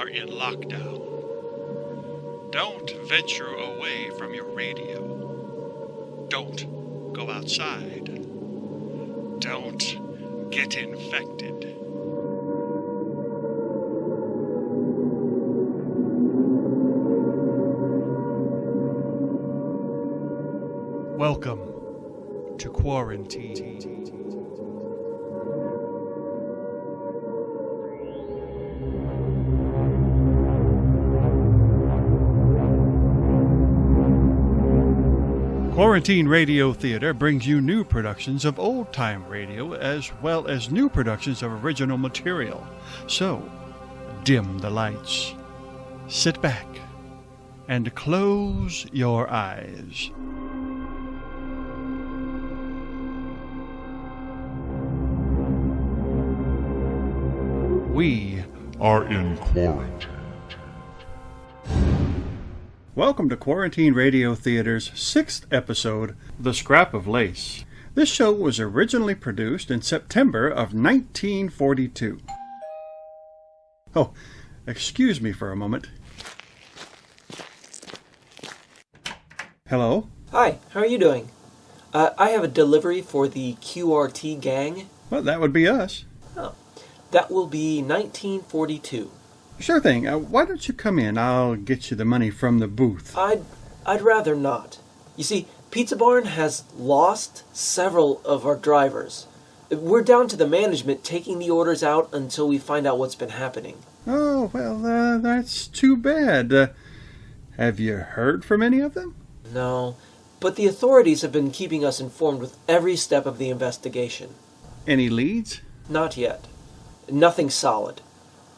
are in lockdown. Don't venture away from your radio. Don't go outside. Don't get infected. Welcome to quarantine. Quarantine Radio Theater brings you new productions of old-time radio as well as new productions of original material. So, dim the lights, sit back, and close your eyes. We are in quarantine. Welcome to Quarantine Radio Theater's 6th episode, The Scrap of Lace. This show was originally produced in September of 1942. Oh, excuse me for a moment. Hello? Hi, how are you doing? I have a delivery for the QRT gang. Well, that would be us. Oh, that will be 1942. Sure thing. Why don't you come in? I'll get you the money from the booth. I'd rather not. You see, Pizza Barn has lost several of our drivers. We're down to the management taking the orders out until we find out what's been happening. Oh, well, that's too bad. Have you heard from any of them? No, but the authorities have been keeping us informed with every step of the investigation. Any leads? Not yet. Nothing solid.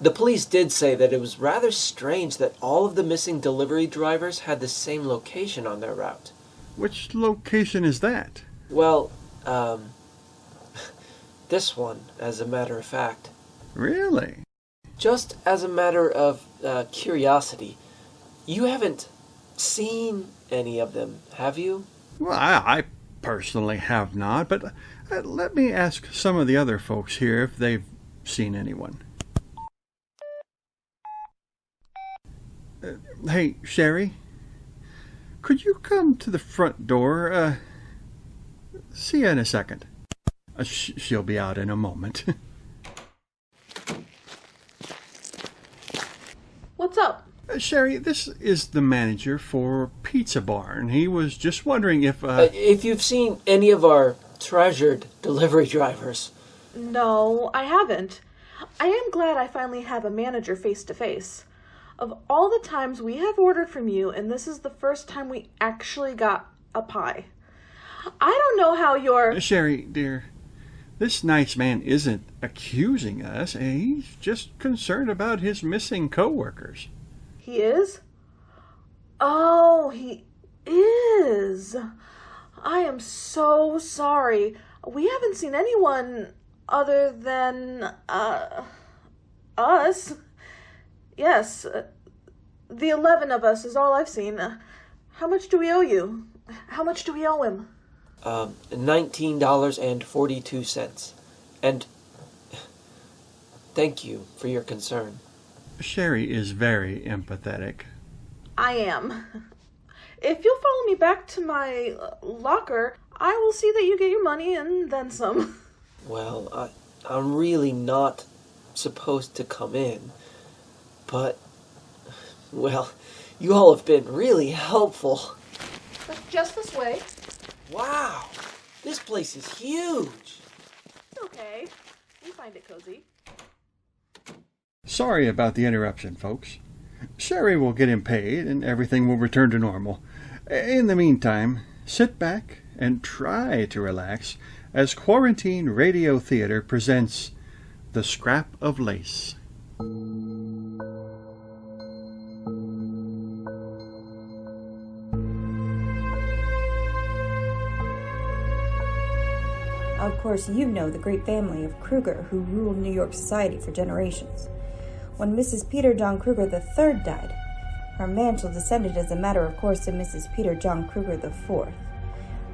The police did say that it was rather strange that all of the missing delivery drivers had the same location on their route. Which location is that? Well, this one, as a matter of fact. Really? Just as a matter of curiosity, you haven't seen any of them, have you? Well, I personally have not, but let me ask some of the other folks here if they've seen anyone. Hey, Sherry, could you come to the front door? See you in a second. She'll be out in a moment. What's up? Sherry, this is the manager for Pizza Barn. He was just wondering if... if you've seen any of our treasured delivery drivers. No, I haven't. I am glad I finally have a manager face-to-face. Of all the times we have ordered from you, and this is the first time we actually got a pie. I don't know how you're... Sherry, dear, this nice man isn't accusing us. He's just concerned about his missing co-workers. He is? Oh, he is. I am so sorry. We haven't seen anyone other than, us. Yes, the 11 of us is all I've seen. How much do we owe you? How much do we owe him? $19.42. And thank you for your concern. Sherry is very empathetic. I am. If you'll follow me back to my locker, I will see that you get your money and then some. Well, I'm really not supposed to come in. But, well, you all have been really helpful. Just this way. Wow, this place is huge. It's okay. We find it cozy. Sorry about the interruption, folks. Sherry will get him paid and everything will return to normal. In the meantime, sit back and try to relax as Quarantine Radio Theater presents The Scrap of Lace. Of course, you know the great family of Kruger who ruled New York society for generations. When Mrs. Peter John Kruger III died, her mantle descended as a matter of course to Mrs. Peter John Kruger IV.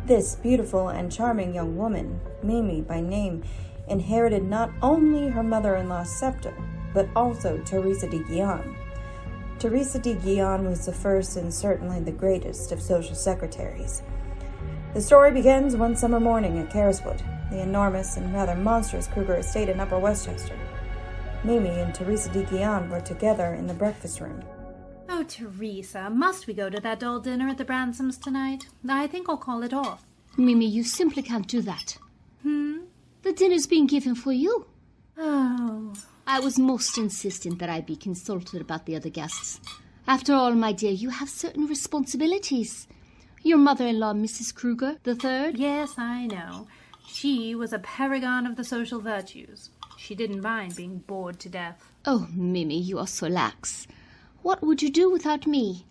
This beautiful and charming young woman, Mimi by name, inherited not only her mother-in-law's scepter, but also Teresa de Guion. Teresa de Guion was the first and certainly the greatest of social secretaries. The story begins one summer morning at Cariswood, the enormous and rather monstrous Kruger estate in Upper Westchester. Mimi and Teresa de Guion were together in the breakfast room. Oh, Teresa, must we go to that dull dinner at the Bransoms tonight? I think I'll call it off. Mimi, you simply can't do that. The dinner's being given for you. Oh. I was most insistent that I be consulted about the other guests. After all, my dear, you have certain responsibilities. Your mother-in-law, Mrs. Kruger, the third. Yes, I know. She was a paragon of the social virtues. She didn't mind being bored to death. Oh, Mimi, you are so lax. What would you do without me?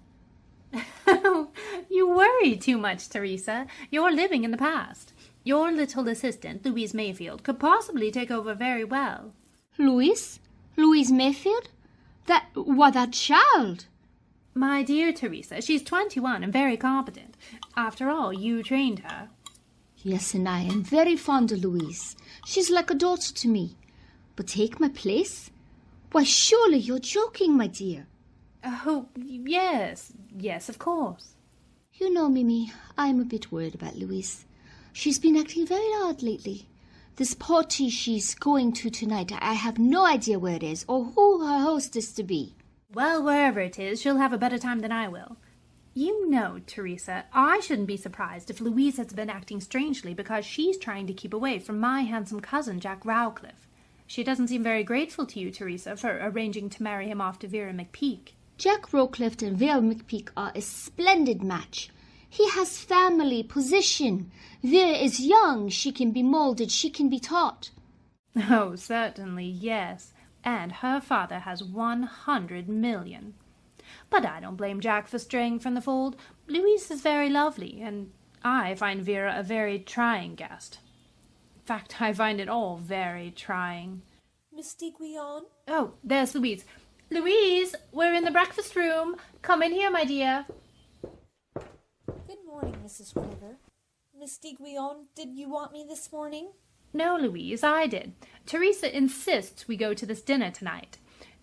You worry too much, Teresa. You're living in the past. Your little assistant, Louise Mayfield, could possibly take over very well. Louise? Louise Mayfield? That child! My dear Teresa, she's 21 and very competent. After all, you trained her. Yes, and I am very fond of Louise. She's like a daughter to me. But take my place? Why, surely you're joking, my dear. Oh, yes, of course. You know, Mimi, I'm a bit worried about Louise. She's been acting very odd lately. This party she's going to tonight, I have no idea where it is or who her host is to be. Well, wherever it is, she'll have a better time than I will. You know, Teresa, I shouldn't be surprised if Louise has been acting strangely because she's trying to keep away from my handsome cousin, Jack Rowcliffe. She doesn't seem very grateful to you, Teresa, for arranging to marry him off to Vera McPeak. Jack Rowcliffe and Vera McPeak are a splendid match. He has family, position. Vera is young. She can be molded. She can be taught. Oh, certainly, yes. And her father has 100 million. But I don't blame Jack for straying from the fold. Louise is very lovely, and I find Vera a very trying guest. In fact, I find it all very trying. Miss de Guion? Oh, there's Louise. Louise, we're in the breakfast room. Come in here, my dear. Good morning, Mrs. Kruger. Miss de Guion, did you want me this morning? No, Louise, I did. Teresa insists we go to this dinner tonight.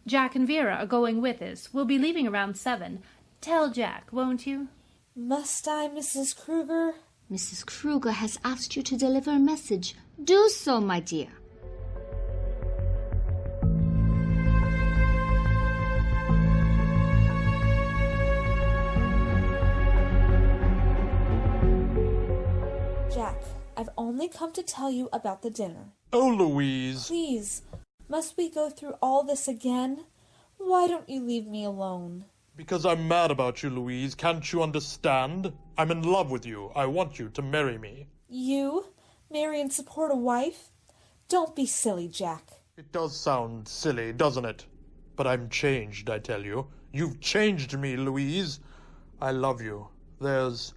Jack and Vera are going with us. We'll be leaving around 7. Tell Jack, won't you? Must I, Mrs. Kruger? Mrs. Kruger has asked you to deliver a message. Do so, my dear. Jack, I've only come to tell you about the dinner. Oh, Louise. Please, must we go through all this again? Why don't you leave me alone? Because I'm mad about you, Louise. Can't you understand? I'm in love with you. I want you to marry me. You? Marry and support a wife? Don't be silly, Jack. It does sound silly, doesn't it? But I'm changed, I tell you. You've changed me, Louise. I love you. There's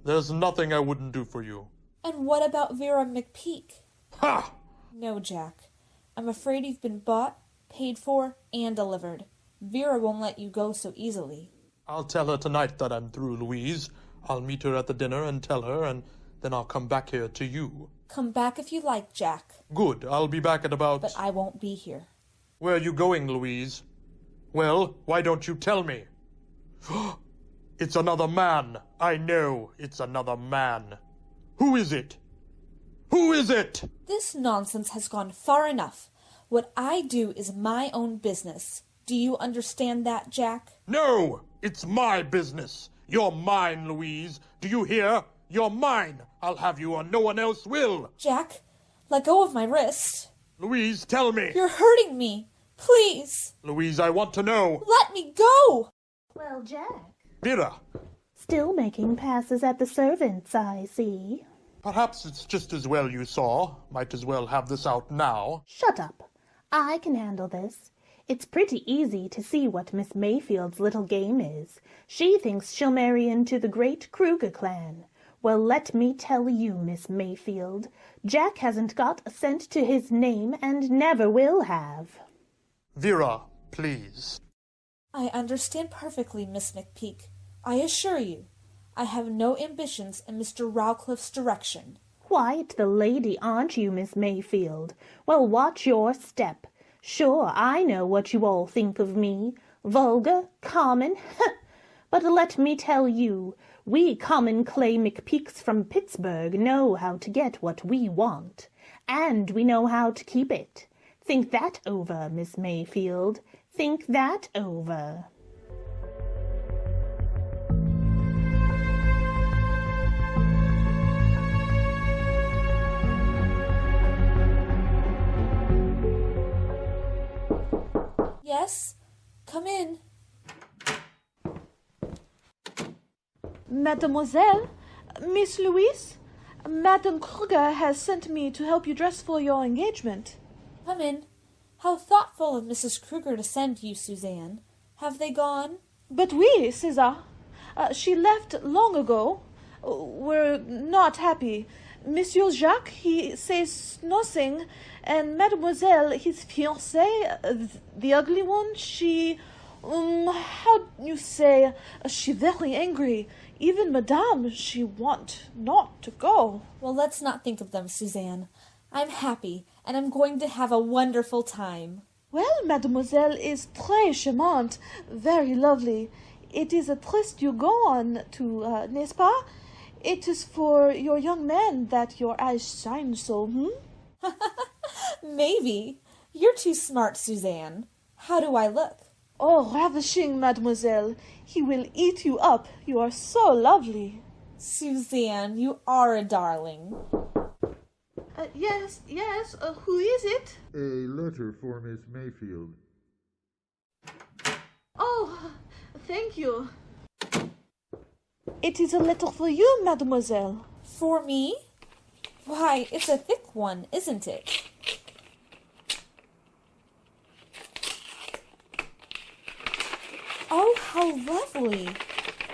nothing I wouldn't do for you. And what about Vera McPeak? Ha! No, Jack. I'm afraid you've been bought, paid for, and delivered. Vera won't let you go so easily. I'll tell her tonight that I'm through, Louise. I'll meet her at the dinner and tell her, and then I'll come back here to you. Come back if you like, Jack. Good. I'll be back at about... But I won't be here. Where are you going, Louise? Well, why don't you tell me? It's another man. I know it's another man. Who is it? Who is it? This nonsense has gone far enough. What I do is my own business. Do you understand that, Jack? No! It's my business. You're mine, Louise. Do you hear? You're mine. I'll have you or no one else will. Jack, let go of my wrist. Louise, tell me. You're hurting me. Please. Louise, I want to know. Let me go. Well, Jack. Vera. Still making passes at the servants, I see. Perhaps it's just as well you saw. Might as well have this out now. Shut up. I can handle this. It's pretty easy to see what Miss Mayfield's little game is. She thinks she'll marry into the great Kruger clan. Well, let me tell you, Miss Mayfield, Jack hasn't got a cent to his name and never will have. Vera, please. I understand perfectly, Miss McPeak. I assure you, I have no ambitions in Mr. Rowcliffe's direction. Quite the lady, aren't you, Miss Mayfield? Well, watch your step. Sure, I know what you all think of me. Vulgar, common, but let me tell you, we common Clay McPeaks from Pittsburgh know how to get what we want, and we know how to keep it. Think that over, Miss Mayfield. Think that over. Yes? Come in. Mademoiselle, Miss Louise, Madame Kruger has sent me to help you dress for your engagement. Come in. How thoughtful of Mrs. Kruger to send you, Suzanne. Have they gone? But oui, César. She left long ago. We're not happy. Monsieur Jacques, he says nothing, and Mademoiselle, his fiancée, the ugly one, she, how you say, she very angry. Even Madame, she want not to go. Well, let's not think of them, Suzanne. I'm happy, and I'm going to have a wonderful time. Well, Mademoiselle is très charmante, very lovely. It is a tryst you go on to, n'est-ce pas? It is for your young man that your eyes shine so, Maybe. You're too smart, Suzanne. How do I look? Oh, ravishing, Mademoiselle. He will eat you up. You are so lovely. Suzanne, you are a darling. Yes, who is it? A letter for Miss Mayfield. Oh, thank you. It is a letter for you, Mademoiselle. For me? Why, it's a thick one, isn't it? Oh, how lovely!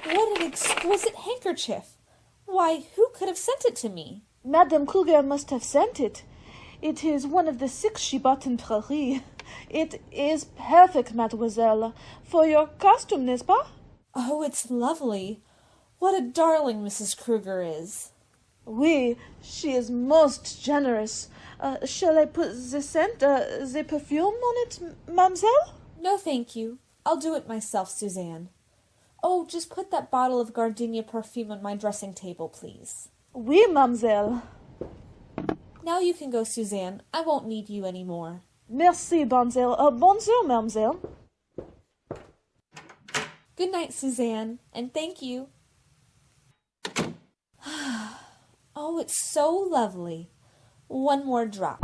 What an exquisite handkerchief! Why, who could have sent it to me? Madame Kruger must have sent it. It is one of the 6 she bought in Paris. It is perfect, Mademoiselle, for your costume, n'est-ce pas? Oh, it's lovely. What a darling Mrs. Kruger is. Oui, she is most generous. Shall I put the scent, the perfume on it, mademoiselle? No, thank you. I'll do it myself, Suzanne. Oh, just put that bottle of gardenia perfume on my dressing table, please. Oui, mademoiselle. Now you can go, Suzanne. I won't need you any more. Merci, mademoiselle. Bonjour, mademoiselle. Good night, Suzanne, and thank you. Oh, it's so lovely. One more drop.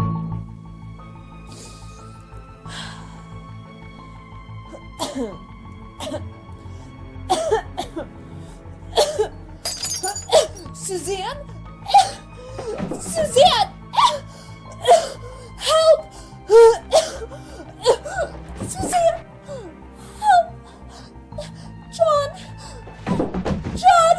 Suzanne? Suzanne! Help! Suzanne! Help! John! John!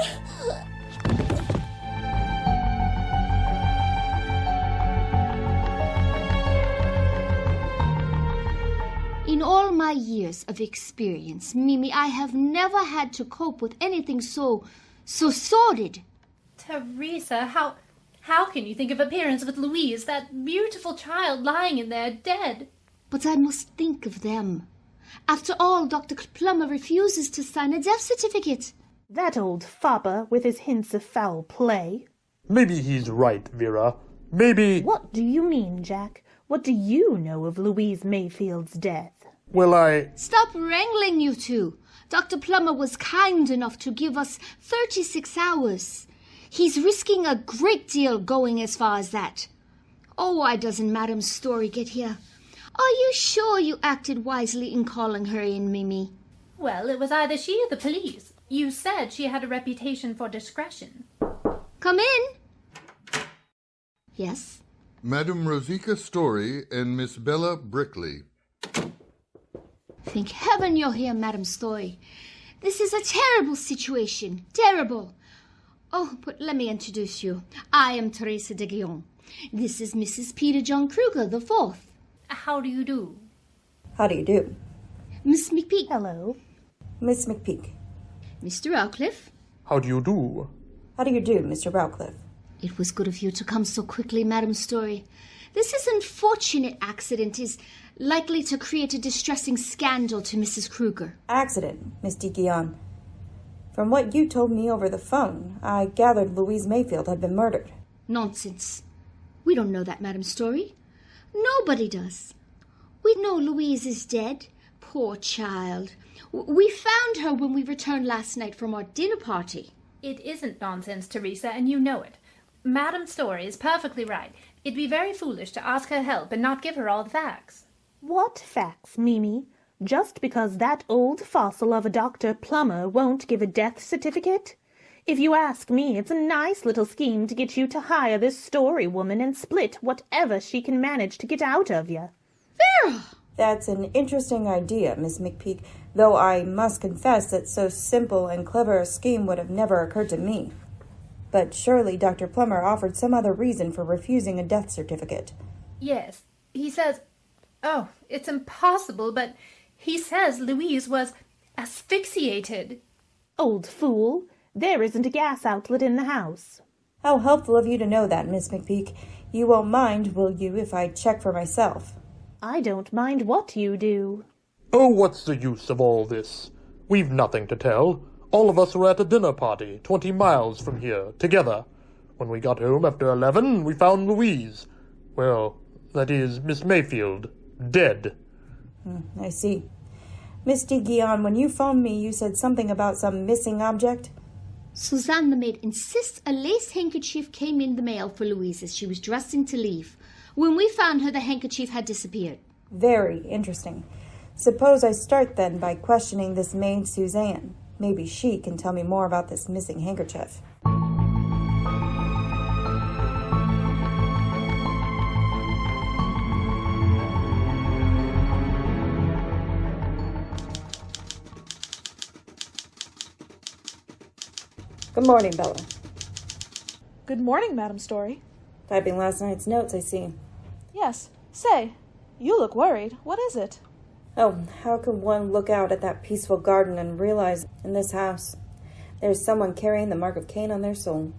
In all my years of experience, Mimi, I have never had to cope with anything so sordid. Teresa, how can you think of appearance with Louise, that beautiful child lying in there dead? But I must think of them. After all, Dr. Plummer refuses to sign a death certificate. That old fopper with his hints of foul play. Maybe he's right, Vera. Maybe... What do you mean, Jack? What do you know of Louise Mayfield's death? Well, Stop wrangling, you two. Dr. Plummer was kind enough to give us 36 hours. He's risking a great deal going as far as that. Oh, why doesn't Madame Storey get here? Are you sure you acted wisely in calling her in, Mimi? Well, it was either she or the police. You said she had a reputation for discretion. Come in. Yes? Madame Rosika Storey and Miss Bella Brickley. Thank heaven you're here, Madame Storey. This is a terrible situation. Terrible. Oh, but let me introduce you. I am Teresa de Guillaume. This is Mrs. Peter John Kruger, the fourth. How do you do? How do you do? Miss McPeak. Hello. Miss McPeak. Mr. Rawcliffe. how do you do? How do you do, Mr. Rawcliffe? It was good of you to come so quickly, Madame Storey. This unfortunate accident is likely to create a distressing scandal to Mrs. Kruger. Accident, Miss Guion. From what you told me over the phone, I gathered Louise Mayfield had been murdered. Nonsense. We don't know that, Madame Storey. Nobody does. We know Louise is dead. Poor child. We found her when we returned last night from our dinner party. It isn't nonsense, Teresa, and you know it. Madame Storey is perfectly right. It'd be very foolish to ask her help and not give her all the facts. What facts, Mimi? Just because that old fossil of a Dr. Plummer won't give a death certificate? If you ask me, it's a nice little scheme to get you to hire this Storey woman and split whatever she can manage to get out of you. Vera! That's an interesting idea, Miss McPeak, though I must confess that so simple and clever a scheme would have never occurred to me. But surely Dr. Plummer offered some other reason for refusing a death certificate. Yes, he says... Oh, it's impossible, but he says Louise was asphyxiated. Old fool, there isn't a gas outlet in the house. How helpful of you to know that, Miss McPeak. You won't mind, will you, if I check for myself? I don't mind what you do. Oh, what's the use of all this? We've nothing to tell. All of us were at a dinner party 20 miles from here, together. When we got home after 11, we found Louise. Well, that is, Miss Mayfield. Dead. I see. Miss Guion, when you phoned me, you said something about some missing object? Suzanne the maid insists a lace handkerchief came in the mail for Louise as she was dressing to leave. When we found her, the handkerchief had disappeared. Very interesting. Suppose I start then by questioning this maid Suzanne. Maybe she can tell me more about this missing handkerchief. Good morning, Bella. Good morning, Madame Storey. Typing last night's notes, I see. Yes. Say, you look worried. What is it? Oh, how can one look out at that peaceful garden and realize in this house there's someone carrying the mark of Cain on their soul?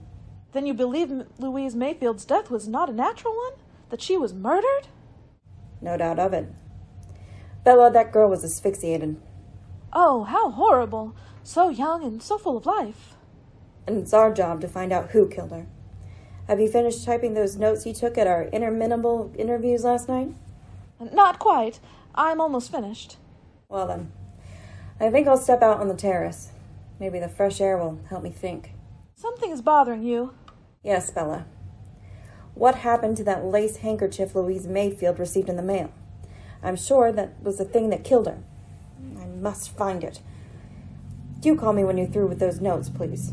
Then you believe Louise Mayfield's death was not a natural one? That she was murdered? No doubt of it. Bella, that girl was asphyxiated. Oh, how horrible. So young and so full of life. And it's our job to find out who killed her. Have you finished typing those notes you took at our interminable interviews last night? Not quite. I'm almost finished. Well then, I think I'll step out on the terrace. Maybe the fresh air will help me think. Something is bothering you. Yes, Bella. What happened to that lace handkerchief Louise Mayfield received in the mail? I'm sure that was the thing that killed her. I must find it. Do call me when you're through with those notes, please.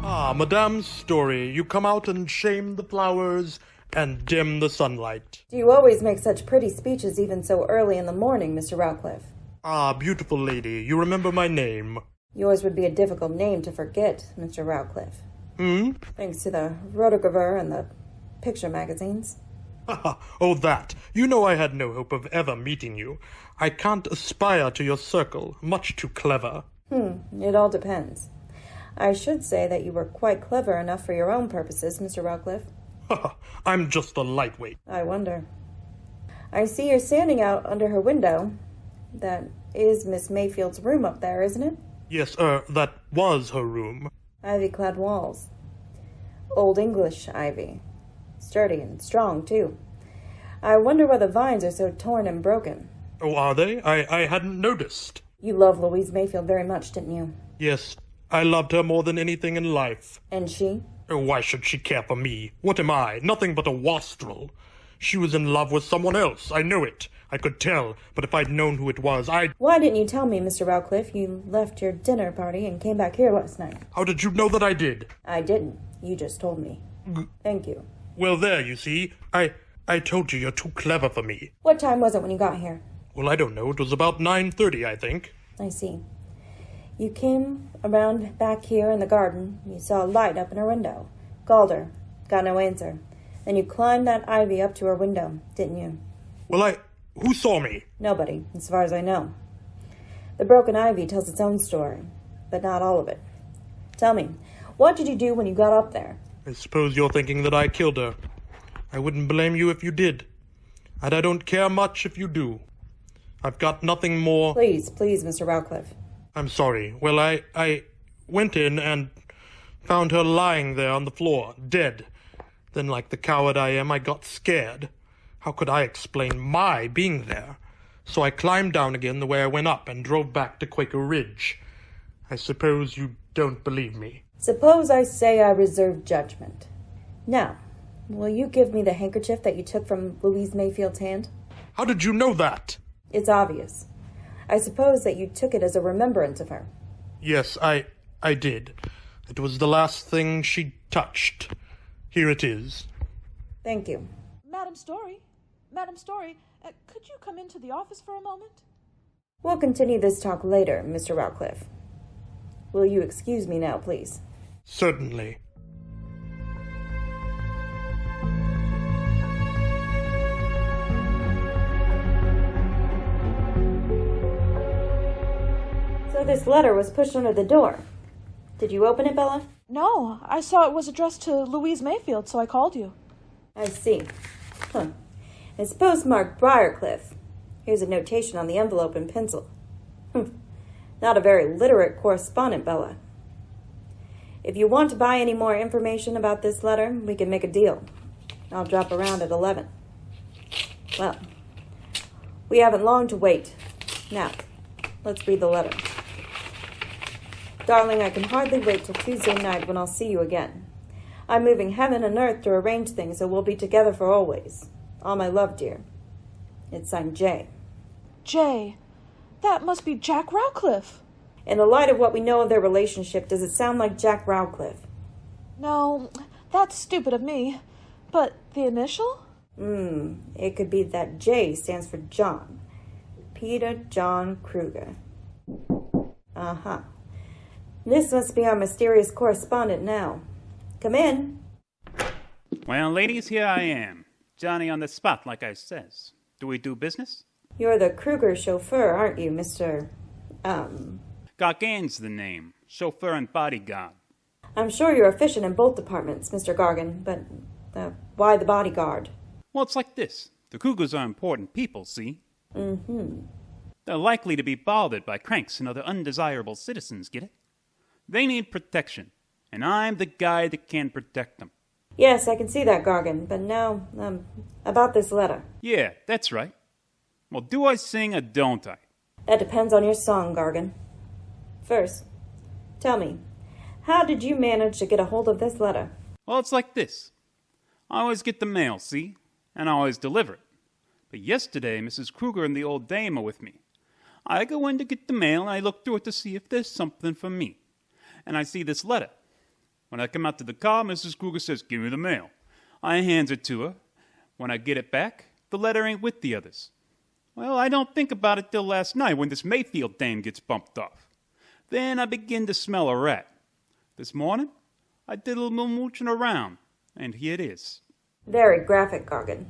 Ah, Madame Storey, you come out and shame the flowers and dim the sunlight. Do you always make such pretty speeches even so early in the morning, Mr. Rawcliffe? Ah, beautiful lady, you remember my name. Yours would be a difficult name to forget, Mr. Rawcliffe. Hmm? Thanks to the rotogravure and the picture magazines. Oh, that. You know I had no hope of ever meeting you. I can't aspire to your circle. Much too clever. It all depends. I should say that you were quite clever enough for your own purposes, Mr. Rawcliffe. I'm just a lightweight. I wonder. I see you're standing out under her window. That is Miss Mayfield's room up there, isn't it? Yes, that was her room. Ivy-clad walls. Old English ivy. Sturdy and strong, too. I wonder why the vines are so torn and broken. Oh, are they? I hadn't noticed. You loved Louise Mayfield very much, didn't you? Yes, I loved her more than anything in life. And she? Oh, why should she care for me? What am I? Nothing but a wastrel. She was in love with someone else. I know it. I could tell, but if I'd known who it was, I'd... Why didn't you tell me, Mr. Rawcliffe, you left your dinner party and came back here last night? How did you know that I did? I didn't. You just told me. Thank you. Well, there, you see. I told you you're too clever for me. What time was it when you got here? Well, I don't know. It was about 9:30, I think. I see. You came around back here in the garden. You saw a light up in her window. Called her. Got no answer. Then you climbed that ivy up to her window, didn't you? Well, Who saw me? Nobody, as far as I know. The broken ivy tells its own story, but not all of it. Tell me, what did you do when you got up there? I suppose you're thinking that I killed her. I wouldn't blame you if you did. And I don't care much if you do. I've got nothing more... Please, Mr. Rowcliffe. I'm sorry. Well, I went in and found her lying there on the floor, dead. Then, like the coward I am, I got scared. How could I explain my being there? So I climbed down again the way I went up and drove back to Quaker Ridge. I suppose you don't believe me. Suppose I say I reserve judgment. Now, will you give me the handkerchief that you took from Louise Mayfield's hand? How did you know that? It's obvious. I suppose that you took it as a remembrance of her. Yes, I did. It was the last thing she touched. Here it is. Thank you. Madame Storey, could you come into the office for a moment? We'll continue this talk later, Mr. Rowcliffe. Will you excuse me now, please? Certainly. So this letter was pushed under the door. Did you open it, Bella? No, I saw it was addressed to Louise Mayfield, so I called you. I see. Huh. It's postmarked Briarcliff. Here's a notation on the envelope in pencil. Not a very literate correspondent, Bella. If you want to buy any more information about this letter, we can make a deal. I'll drop around at 11. Well, we haven't long to wait. Now, let's read the letter. Darling, I can hardly wait till Tuesday night when I'll see you again. I'm moving heaven and earth to arrange things so we'll be together for always. All my love, dear. It's signed J. J. That must be Jack Rowcliffe. In the light of what we know of their relationship, does it sound like Jack Rowcliffe? No, that's stupid of me. But the initial? It could be that J stands for John. Peter John Kruger. Uh-huh. This must be our mysterious correspondent now. Come in. Well, ladies, here I am. Johnny on the spot, like I says. Do we do business? You're the Kruger chauffeur, aren't you, Mr. Gargan's the name. Chauffeur and bodyguard. I'm sure you're efficient in both departments, Mr. Gargan, but why the bodyguard? Well, it's like this. The Krugers are important people, see? Mm-hmm. They're likely to be bothered by cranks and other undesirable citizens, get it? They need protection, and I'm the guy that can protect them. Yes, I can see that, Gargan, but now, about this letter. Yeah, that's right. Well, do I sing or don't I? That depends on your song, Gargan. First, tell me, how did you manage to get a hold of this letter? Well, it's like this. I always get the mail, see? And I always deliver it. But yesterday, Mrs. Kruger and the old dame are with me. I go in to get the mail, and I look through it to see if there's something for me. And I see this letter. When I come out to the car, Mrs. Kruger says, "Give me the mail." I hands it to her. When I get it back, the letter ain't with the others. Well, I don't think about it till last night when this Mayfield dame gets bumped off. Then I begin to smell a rat. This morning, I did a little mooching around, and here it is. Very graphic, Gargan.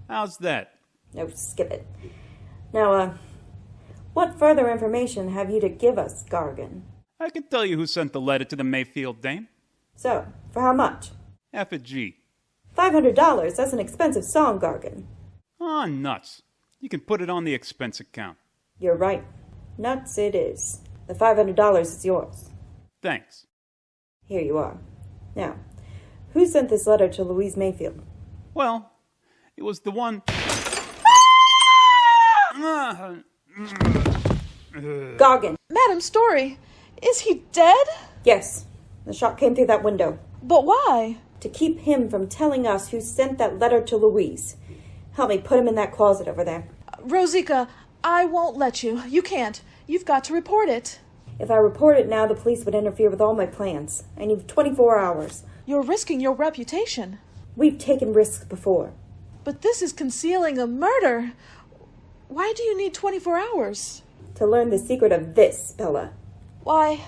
How's that? No, skip it. Now, what further information have you to give us, Gargan? I can tell you who sent the letter to the Mayfield dame. So, for how much? Half a G. $500, that's an expensive song, Gargan. Oh, nuts. You can put it on the expense account. You're right. Nuts it is. The $500 is yours. Thanks. Here you are. Now, who sent this letter to Louise Mayfield? Well, it was the one... Gargan! Madame Storey, is he dead? Yes. The shot came through that window. But why? To keep him from telling us who sent that letter to Louise. Help me put him in that closet over there. Rosika, I won't let you. You can't. You've got to report it. If I report it now, the police would interfere with all my plans. I need 24 hours. You're risking your reputation. We've taken risks before. But this is concealing a murder. Why do you need 24 hours? To learn the secret of this, Bella. Why,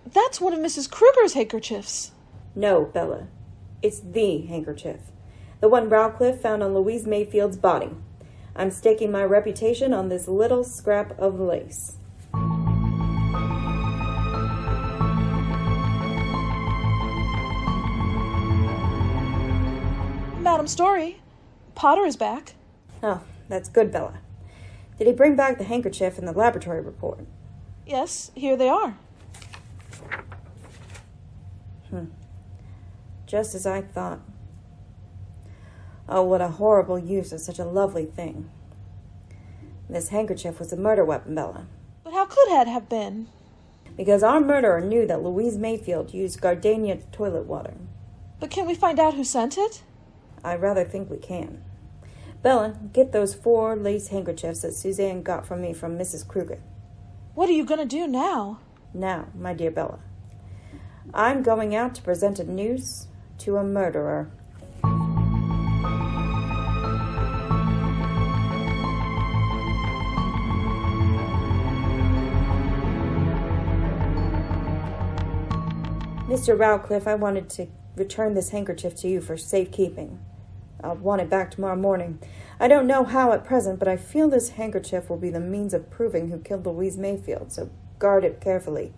that's one of Mrs. Kruger's handkerchiefs. No, Bella. It's the handkerchief. The one Rowcliffe found on Louise Mayfield's body. I'm staking my reputation on this little scrap of lace. Madame Storey, Potter is back. Oh, that's good, Bella. Did he bring back the handkerchief and the laboratory report? Yes, here they are. Just as I thought. Oh, what a horrible use of such a lovely thing. This handkerchief was a murder weapon, Bella. But how could it have been? Because our murderer knew that Louise Mayfield used gardenia toilet water. But can't we find out who sent it? I rather think we can. Bella, get those 4 lace handkerchiefs that Suzanne got from me from Mrs. Kruger. What are you going to do now? Now, my dear Bella, I'm going out to present a noose to a murderer. Mr. Rowcliffe, I wanted to return this handkerchief to you for safekeeping. I'll want it back tomorrow morning. I don't know how at present, but I feel this handkerchief will be the means of proving who killed Louise Mayfield, so guard it carefully.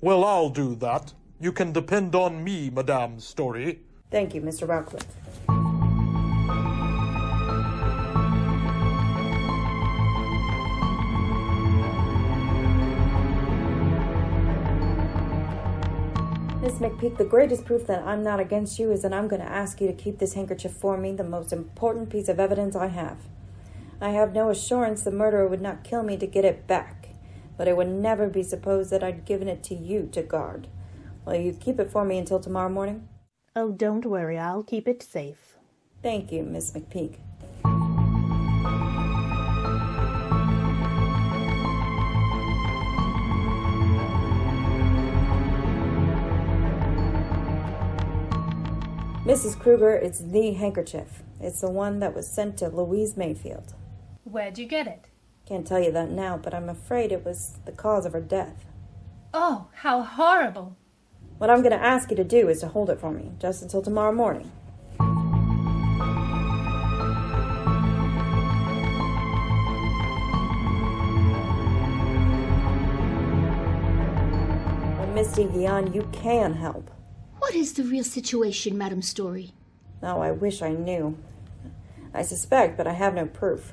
Well, I'll do that. You can depend on me, Madame Storey. Thank you, Mr. Rowcliffe. Miss McPeak, the greatest proof that I'm not against you is that I'm going to ask you to keep this handkerchief for me, the most important piece of evidence I have. I have no assurance the murderer would not kill me to get it back, but it would never be supposed that I'd given it to you to guard. Will you keep it for me until tomorrow morning? Oh, don't worry, I'll keep it safe. Thank you, Miss McPeak. Mrs. Kruger, it's the handkerchief. It's the one that was sent to Louise Mayfield. Where'd you get it? Can't tell you that now, but I'm afraid it was the cause of her death. Oh, how horrible. What I'm going to ask you to do is to hold it for me, just until tomorrow morning. But Miss Guion, you can help. What is the real situation, Madame Storey? Oh, I wish I knew. I suspect, but I have no proof.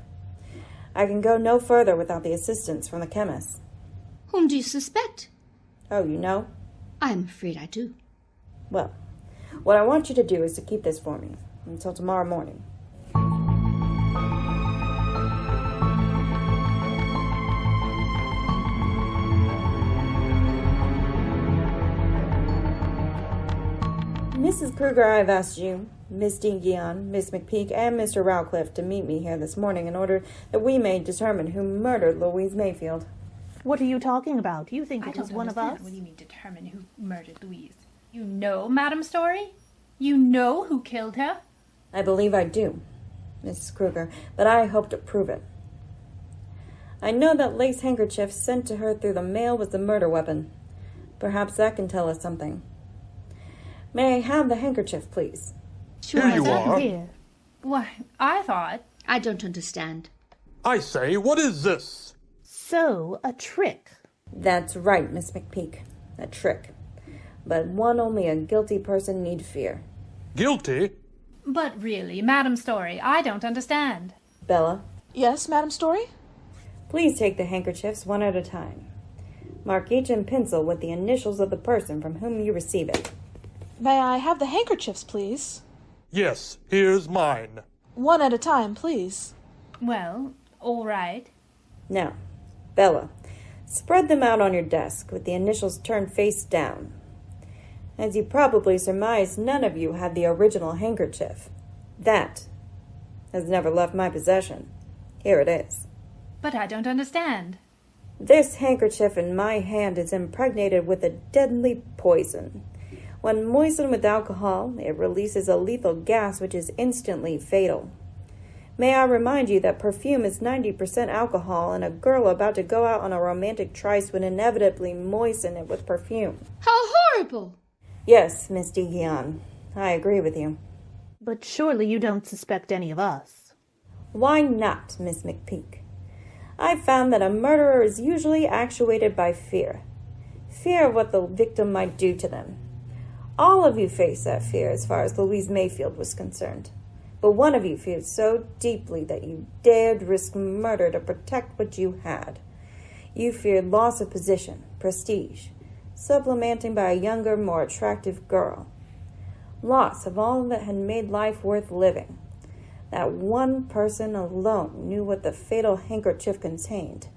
I can go no further without the assistance from the chemist. Whom do you suspect? Oh, you know? I'm afraid I do. Well, what I want you to do is to keep this for me until tomorrow morning. Mrs. Kruger, I've asked you, Miss Guion, Miss McPeak, and Mr. Rowcliffe to meet me here this morning in order that we may determine who murdered Louise Mayfield. What are you talking about? You think it was one of us? What do you mean, determine who murdered Louise? You know, Madame Storey? You know who killed her? I believe I do, Mrs. Kruger, but I hope to prove it. I know that lace handkerchief sent to her through the mail was the murder weapon. Perhaps that can tell us something. May I have the handkerchief, please? Sure, Here you are. Here. Why, I thought... I don't understand. I say, what is this? So, a trick. That's right, Miss McPeak. A trick. But one only a guilty person need fear. Guilty? But really, Madame Storey, I don't understand. Bella, Yes, Madame Storey? please take the handkerchiefs one at a time. Mark each in pencil with the initials of the person from whom you receive it. May I have the handkerchiefs, please? Yes, here's mine. One at a time, please. Well, all right. Now, Bella, spread them out on your desk with the initials turned face down. As you probably surmise, none of you had the original handkerchief. That has never left my possession. Here it is. But I don't understand. This handkerchief in my hand is impregnated with a deadly poison. When moistened with alcohol, it releases a lethal gas which is instantly fatal. May I remind you that perfume is 90% alcohol, and a girl about to go out on a romantic tryst would inevitably moisten it with perfume. How horrible! Yes, Miss Guion, I agree with you. But surely you don't suspect any of us. Why not, Miss McPeak? I've found that a murderer is usually actuated by fear. Fear of what the victim might do to them. All of you faced that fear as far as Louise Mayfield was concerned. But one of you feared so deeply that you dared risk murder to protect what you had. You feared loss of position, prestige, supplementing by a younger, more attractive girl. Loss of all that had made life worth living. That one person alone knew what the fatal handkerchief contained.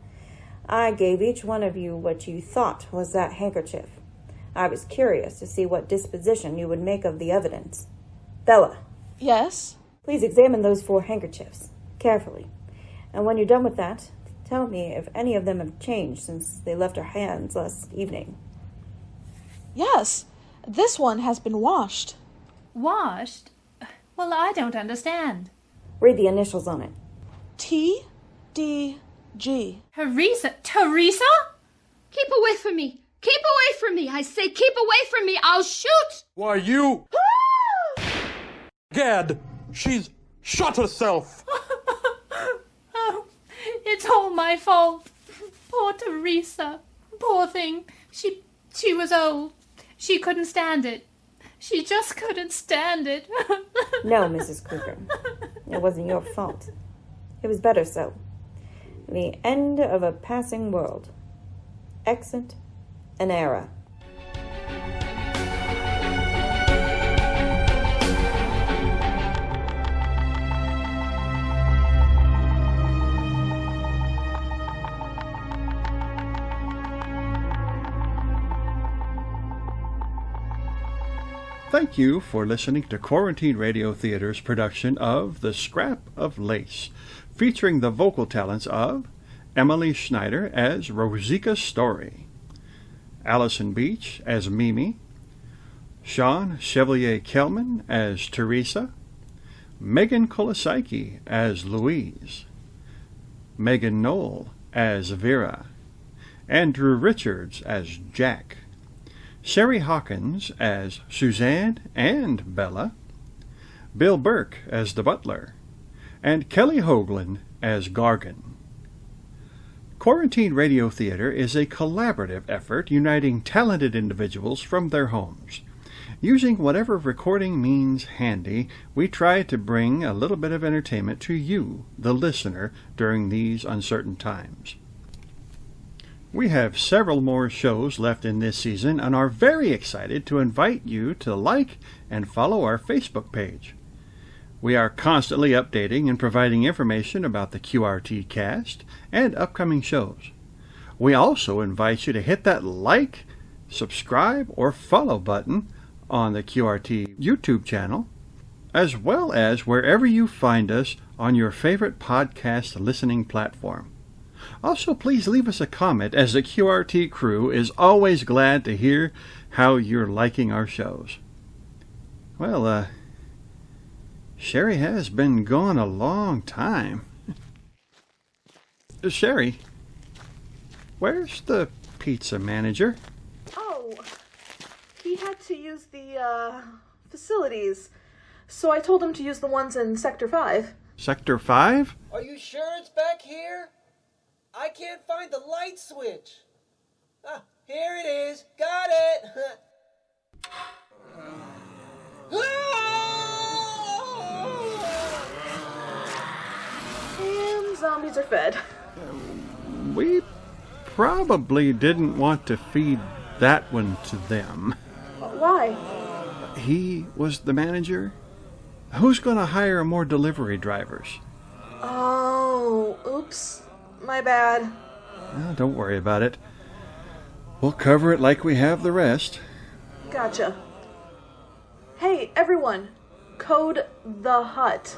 I gave each one of you what you thought was that handkerchief. I was curious to see what disposition you would make of the evidence. Bella. Yes? Please examine those 4 handkerchiefs carefully. And when you're done with that, tell me if any of them have changed since they left our hands last evening. Yes. This one has been washed. Washed? Well, I don't understand. Read the initials on it. T-D-G. Teresa? Keep away from me! Keep away from me! I say keep away from me! I'll shoot! Why, you... Gad, she's shot herself! Oh, it's all my fault. Poor Teresa. Poor thing. She was old. She couldn't stand it. She just couldn't stand it. No, Mrs. Kruger. It wasn't your fault. It was better so. The end of a passing world. Exit an era. Thank you for listening to Quarantine Radio Theater's production of The Scrap of Lace, featuring the vocal talents of Emily Schneider as Rosika Storey, Allison Beach as Mimi, Sean Chevalier-Kelman as Teresa, Megan Kolosaiki as Louise, Megan Knoll as Vera, Andrew Richards as Jack, Sherry Hawkins as Suzanne and Bella, Bill Burke as the butler, and Kelly Hoagland as Gargan. Quarantine Radio Theater is a collaborative effort uniting talented individuals from their homes. Using whatever recording means handy, we try to bring a little bit of entertainment to you, the listener, during these uncertain times. We have several more shows left in this season and are very excited to invite you to like and follow our Facebook page. We are constantly updating and providing information about the QRT cast and upcoming shows. We also invite you to hit that like, subscribe, or follow button on the QRT YouTube channel, as well as wherever you find us on your favorite podcast listening platform. Also, please leave us a comment, as the QRT crew is always glad to hear how you're liking our shows. Well, Sherry has been gone a long time. Sherry, where's the pizza manager? Oh, he had to use the, facilities. So I told him to use the ones in Sector 5. Sector 5? Are you sure it's back here? I can't find the light switch. Ah, here it is. Got it. And zombies are fed. We probably didn't want to feed that one to them. Why? He was the manager? Who's going to hire more delivery drivers? Oh, oops. My bad. Well, don't worry about it. We'll cover it like we have the rest. Gotcha. Hey, everyone. Code the Hut.